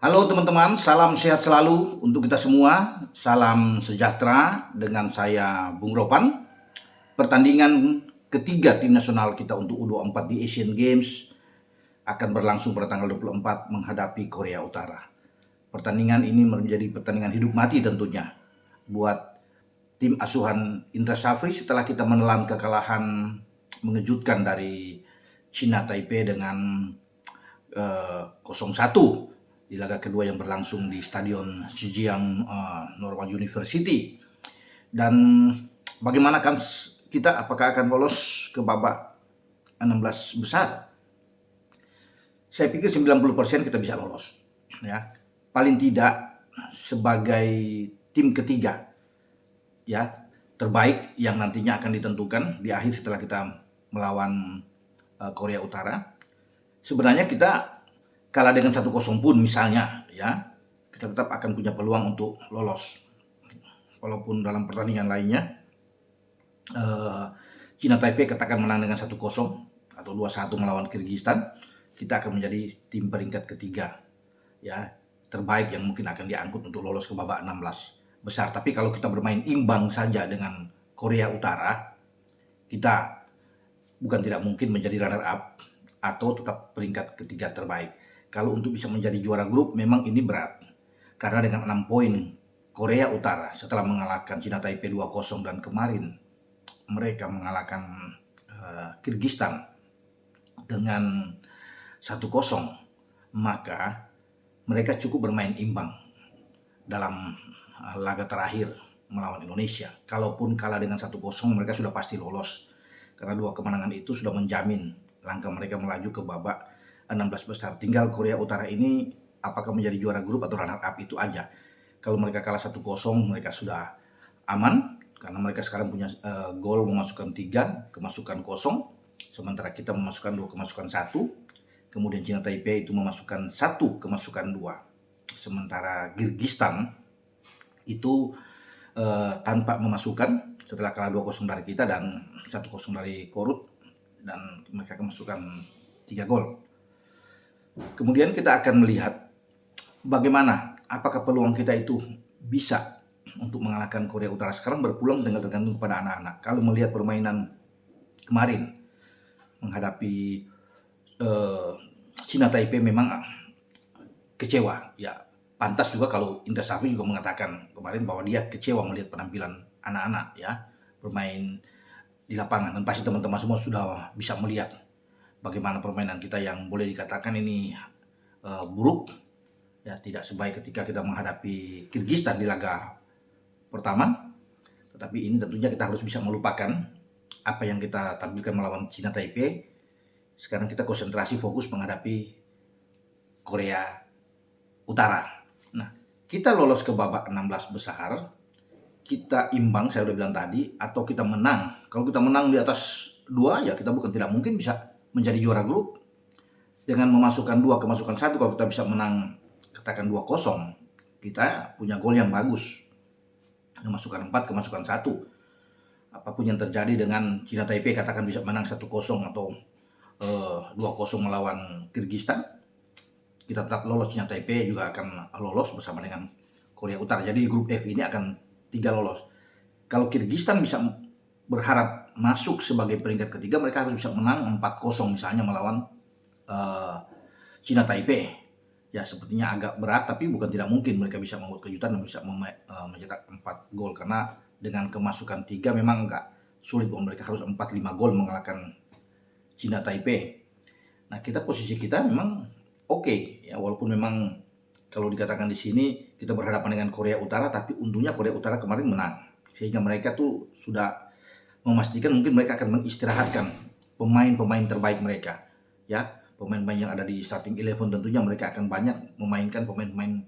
Halo teman-teman, salam sehat selalu untuk kita semua. Salam sejahtera dengan saya Bung Ropan. Pertandingan ketiga tim nasional kita untuk U24 di Asian Games akan berlangsung pada tanggal 24 menghadapi Korea Utara. Pertandingan ini menjadi pertandingan hidup mati tentunya buat tim asuhan Indra Safri setelah kita menelan kekalahan mengejutkan dari China Taipei dengan 0-1 di laga kedua yang berlangsung di Stadion Zhejiang Normal University. Dan bagaimana kan kita, apakah akan lolos ke babak 16 besar? Saya pikir 90% kita bisa lolos, ya. Paling tidak sebagai tim ketiga, ya, terbaik yang nantinya akan ditentukan di akhir setelah kita melawan Korea Utara. Sebenarnya kita kalah dengan 1-0 pun misalnya, ya, kita tetap akan punya peluang untuk lolos. Walaupun dalam pertandingan lainnya China Taipei katakan menang dengan 1-0 atau 2-1 melawan Kyrgyzstan, kita akan menjadi tim peringkat ketiga, ya, terbaik yang mungkin akan diangkut untuk lolos ke babak 16 besar. Tapi kalau kita bermain imbang saja dengan Korea Utara, kita bukan tidak mungkin menjadi runner up atau tetap peringkat ketiga terbaik. Kalau untuk bisa menjadi juara grup memang ini berat. Karena dengan 6 poin Korea Utara setelah mengalahkan China Taipei 2-0 dan kemarin mereka mengalahkan Kyrgyzstan dengan 1-0, maka mereka cukup bermain imbang dalam laga terakhir melawan Indonesia. Kalaupun kalah dengan 1-0 mereka sudah pasti lolos. Karena 2 kemenangan itu sudah menjamin langkah mereka melaju ke babak 16 besar. Tinggal Korea Utara ini apakah menjadi juara grup atau runner up itu aja. Kalau mereka kalah 1-0 mereka sudah aman karena mereka sekarang punya gol memasukkan 3, kemasukan 0, sementara kita memasukkan 2, kemasukan 1. Kemudian China Taipei itu memasukkan 1, kemasukan 2. Sementara Kyrgyzstan itu tanpa memasukkan setelah kalah 2-0 dari kita dan 1-0 dari Korut, dan mereka kemasukan 3 gol. Kemudian kita akan melihat bagaimana, apakah peluang kita itu bisa untuk mengalahkan Korea Utara. Sekarang berpulang dengan tergantung kepada anak-anak. Kalau melihat permainan kemarin menghadapi China Taipei memang kecewa. Ya, pantas juga kalau Indra Safri juga mengatakan kemarin bahwa dia kecewa melihat penampilan anak-anak, ya, bermain di lapangan. Dan pasti teman-teman semua sudah bisa melihat bagaimana permainan kita yang boleh dikatakan ini buruk, ya, tidak sebaik ketika kita menghadapi Kyrgyzstan di laga pertama. Tetapi ini tentunya kita harus bisa melupakan apa yang kita tampilkan melawan China Taipei. Sekarang kita konsentrasi fokus menghadapi Korea Utara. Nah, kita lolos ke babak 16 besar, kita imbang, saya udah bilang tadi, atau kita menang. Kalau kita menang di atas 2, ya kita bukan tidak mungkin bisa menjadi juara grup. Dengan memasukkan 2, kemasukan 1, kalau kita bisa menang katakan 2-0, kita punya gol yang bagus. Memasukkan 4, kemasukan 1. Apapun yang terjadi dengan China Taipei katakan bisa menang 1-0 atau 2-0 melawan Kyrgyzstan, kita tetap lolos. China Taipei juga akan lolos bersama dengan Korea Utara. Jadi grup F ini akan 3 lolos. Kalau Kyrgyzstan bisa berharap masuk sebagai peringkat ketiga, mereka harus bisa menang 4-0 misalnya melawan China Taipei. Ya, sepertinya agak berat, tapi bukan tidak mungkin mereka bisa membuat kejutan dan bisa mencetak 4 gol. Karena dengan kemasukan 3 memang agak sulit, mereka harus 4-5 gol mengalahkan China Taipei. Nah, posisi kita memang oke, ya, walaupun memang kalau dikatakan di sini kita berhadapan dengan Korea Utara, tapi untungnya Korea Utara kemarin menang. Sehingga mereka tuh sudah memastikan mungkin mereka akan mengistirahatkan pemain-pemain terbaik mereka, ya. Pemain-pemain yang ada di starting 11 tentunya mereka akan banyak memainkan pemain-pemain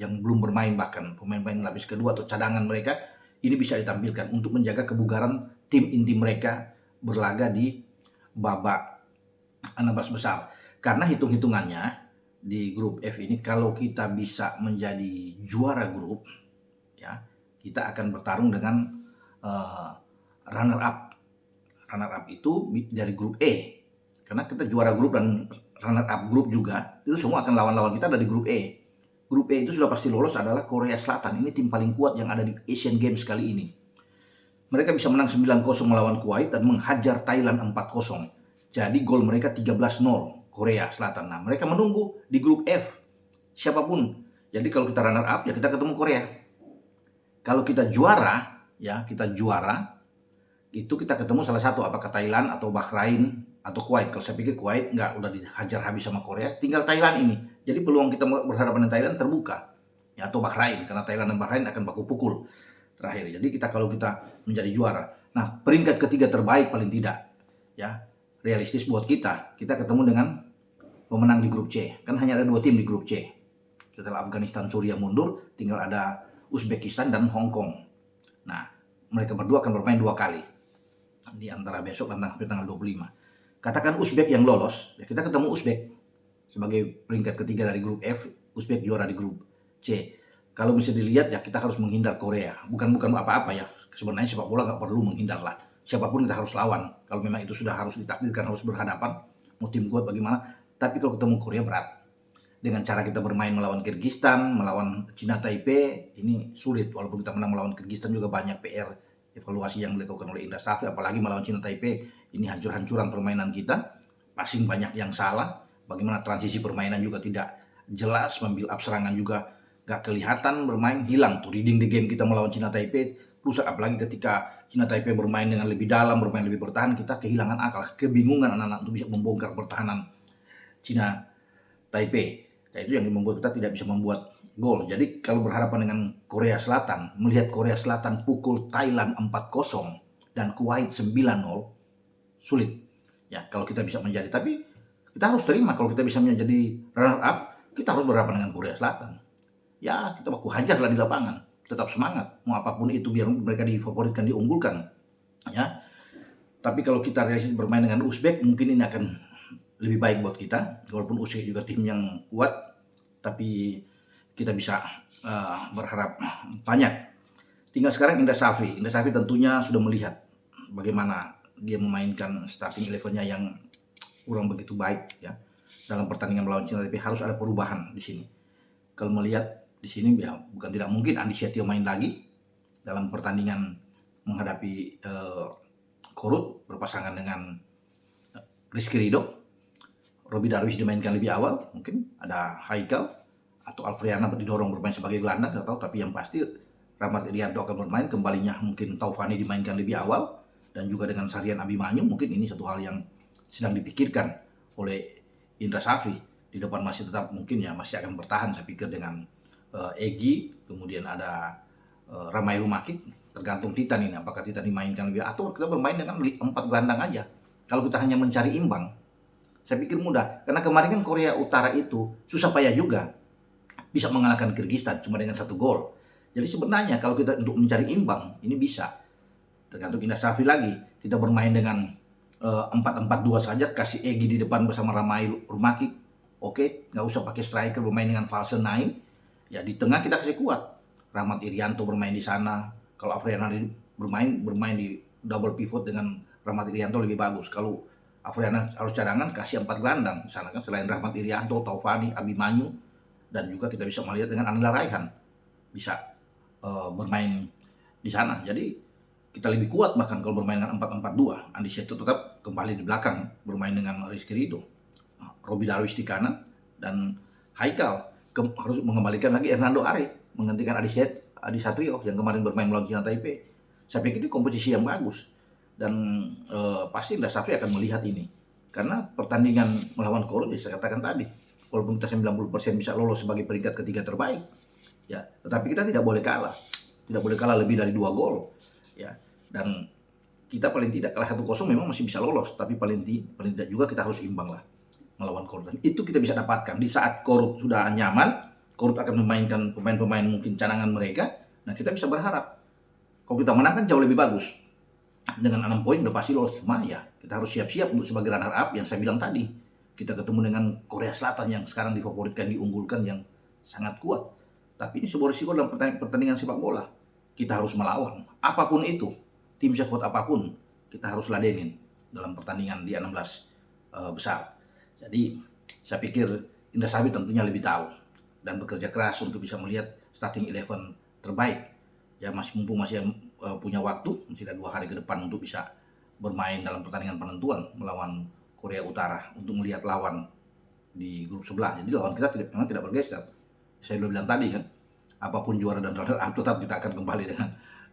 yang belum bermain, bahkan pemain-pemain lapis kedua atau cadangan mereka ini bisa ditampilkan untuk menjaga kebugaran tim inti mereka berlaga di babak 16 besar. Karena hitung-hitungannya di grup F ini kalau kita bisa menjadi juara grup, ya, kita akan bertarung dengan runner up. Runner up itu dari grup E. Karena kita juara grup dan runner up grup juga, itu semua akan lawan-lawan kita dari grup E. Grup E itu sudah pasti lolos adalah Korea Selatan. Ini tim paling kuat yang ada di Asian Games kali ini. Mereka bisa menang 9-0 melawan Kuwait dan menghajar Thailand 4-0. Jadi gol mereka 13-0 Korea Selatan. Nah, mereka menunggu di grup F. Siapapun. Jadi kalau kita runner up ya kita ketemu Korea. Kalau kita juara, ya kita juara, itu kita ketemu salah satu, apakah Thailand atau Bahrain atau Kuwait. Kalau saya pikir Kuwait nggak, udah dihajar habis sama Korea, tinggal Thailand ini. Jadi peluang kita berhadapan dengan Thailand terbuka, ya, atau Bahrain, karena Thailand dan Bahrain akan baku pukul terakhir. Jadi kalau kita menjadi juara, nah peringkat ketiga terbaik paling tidak, ya realistis buat kita ketemu dengan pemenang di grup C. Kan hanya ada 2 tim di grup C. Setelah Afghanistan, Suriah mundur, tinggal ada Uzbekistan dan Hong Kong. Nah, mereka berdua akan bermain 2 kali di antara besok dan tanggal 25. Katakan Uzbek yang lolos, ya kita ketemu Uzbek sebagai peringkat ketiga dari grup F, Uzbek juara di grup C. Kalau bisa dilihat ya kita harus menghindar Korea. Bukan apa-apa ya. Sebenarnya sepak bola nggak perlu menghindar lah. Siapapun kita harus lawan. Kalau memang itu sudah harus ditakdirkan, harus berhadapan, mau tim kuat bagaimana. Tapi kalau ketemu Korea berat. Dengan cara kita bermain melawan Kyrgyzstan, melawan Cina Taipei, ini sulit. Walaupun kita menang melawan Kyrgyzstan juga banyak PR evaluasi yang dilakukan oleh Indra Safri. Apalagi melawan Cina Taipei, ini hancur-hancuran permainan kita. Passing banyak yang salah. Bagaimana transisi permainan juga tidak jelas. Membuild up serangan juga gak kelihatan, bermain hilang tuh reading the game kita melawan Cina Taipei rusak. Apalagi ketika Cina Taipei bermain dengan lebih dalam, bermain lebih bertahan, kita kehilangan akal, kebingungan anak-anak untuk bisa membongkar pertahanan Cina Taipei. Nah, itu yang membuat kita tidak bisa membuat gol. Jadi kalau berhadapan dengan Korea Selatan, melihat Korea Selatan pukul Thailand 4-0 dan Kuwait 9-0, sulit ya kalau kita bisa menjadi. Tapi kita harus terima kalau kita bisa menjadi runner up, kita harus berhadapan dengan Korea Selatan. Ya kita baku hajarlah di lapangan, tetap semangat, mau apapun itu biar mereka difavoritkan, diunggulkan, ya. Tapi kalau kita realistis bermain dengan Uzbek, mungkin ini akan lebih baik buat kita. Walaupun Uzbek juga tim yang kuat, tapi kita bisa berharap banyak. Tinggal sekarang Indra Safri tentunya sudah melihat bagaimana dia memainkan starting 11-nya yang kurang begitu baik, ya. Dalam pertandingan melawan Cina, tapi harus ada perubahan di sini. Kalau melihat di sini ya bukan tidak mungkin Andi Setio main lagi dalam pertandingan menghadapi Korut berpasangan dengan Rizky Ridho. Robby Darwish dimainkan lebih awal, mungkin ada Haikal atau Alfriana didorong bermain sebagai gelandang, nggak tahu. Tapi yang pasti Rahmat Irianto akan bermain, kembalinya mungkin Taufani dimainkan lebih awal, dan juga dengan Sarian Abimanyu. Mungkin ini satu hal yang sedang dipikirkan oleh Indra Safri. Di depan masih tetap mungkin ya masih akan bertahan, saya pikir, dengan Egy, kemudian ada Ramai Rumakik, tergantung Titan ini, apakah Titan dimainkan lebih atau kita bermain dengan 4 gelandang aja. Kalau kita hanya mencari imbang, saya pikir mudah, karena kemarin kan Korea Utara itu susah payah juga bisa mengalahkan Kyrgyzstan cuma dengan 1 gol. Jadi sebenarnya kalau kita untuk mencari imbang ini bisa, tergantung Indra Safri lagi. Kita bermain dengan 4-4-2 saja, kasih Egy di depan bersama Ramai Rumakik, oke, nggak usah pakai striker, bermain dengan false 9. Ya di tengah kita kasih kuat. Rahmat Irianto bermain di sana. Kalau Afriana bermain di double pivot dengan Rahmat Irianto lebih bagus. Kalau Afriana harus cadangan, kasih 4 gelandang. Di sana kan selain Rahmat Irianto, Taufani, Abimanyu, dan juga kita bisa melihat dengan Ananda Raihan bisa bermain di sana. Jadi kita lebih kuat bahkan kalau bermain dengan 4-4-2. Andi Setio tetap kembali di belakang bermain dengan Rizky Ridho. Robby Darwish di kanan dan Haikal harus mengembalikan lagi Hernando Ari menggantikan Adi Satrio yang kemarin bermain melawan Cina Taipei. Saya pikir itu komposisi yang bagus, dan pasti Indra Safri akan melihat ini, karena pertandingan melawan Korut ya saya katakan tadi, walaupun kita 90% bisa lolos sebagai peringkat ketiga terbaik, ya, tetapi kita tidak boleh kalah lebih dari 2 gol, ya. Dan kita paling tidak kalah 1-0 memang masih bisa lolos, tapi paling tidak juga kita harus imbang lah melawan Korut. Dan itu kita bisa dapatkan di saat Korut sudah nyaman. Korut akan memainkan pemain-pemain mungkin cadangan mereka. Nah kita bisa berharap kalau kita menang kan jauh lebih bagus. Dengan 6 poin udah pasti lolos. Cuma ya kita harus siap-siap untuk sebagai runner up yang saya bilang tadi. Kita ketemu dengan Korea Selatan yang sekarang difavoritkan, diunggulkan, yang sangat kuat. Tapi ini sebuah risiko dalam pertandingan sepak bola. Kita harus melawan apapun itu, tim sekuat apapun kita harus ladenin dalam pertandingan di 16 besar. Jadi Saya pikir Indra Safri tentunya lebih tahu dan bekerja keras untuk bisa melihat starting 11 terbaik. Ya mumpung masih punya waktu, masih ada 2 hari ke depan untuk bisa bermain dalam pertandingan penentuan melawan Korea Utara untuk melihat lawan di grup sebelah. Jadi lawan kita memang tidak bergeser. Saya sudah bilang tadi kan, apapun juara dan runner up tetap kita akan kembali dengan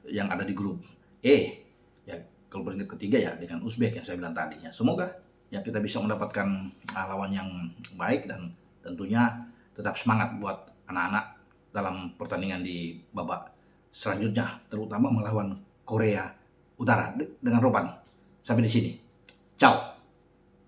yang ada di grup E. Ya kalau peringkat ketiga ya dengan Uzbek yang saya bilang tadi. Ya semoga ya kita bisa mendapatkan lawan yang baik dan tentunya tetap semangat buat anak-anak dalam pertandingan di babak selanjutnya, terutama melawan Korea Utara dengan Roban. Sampai di sini. Ciao.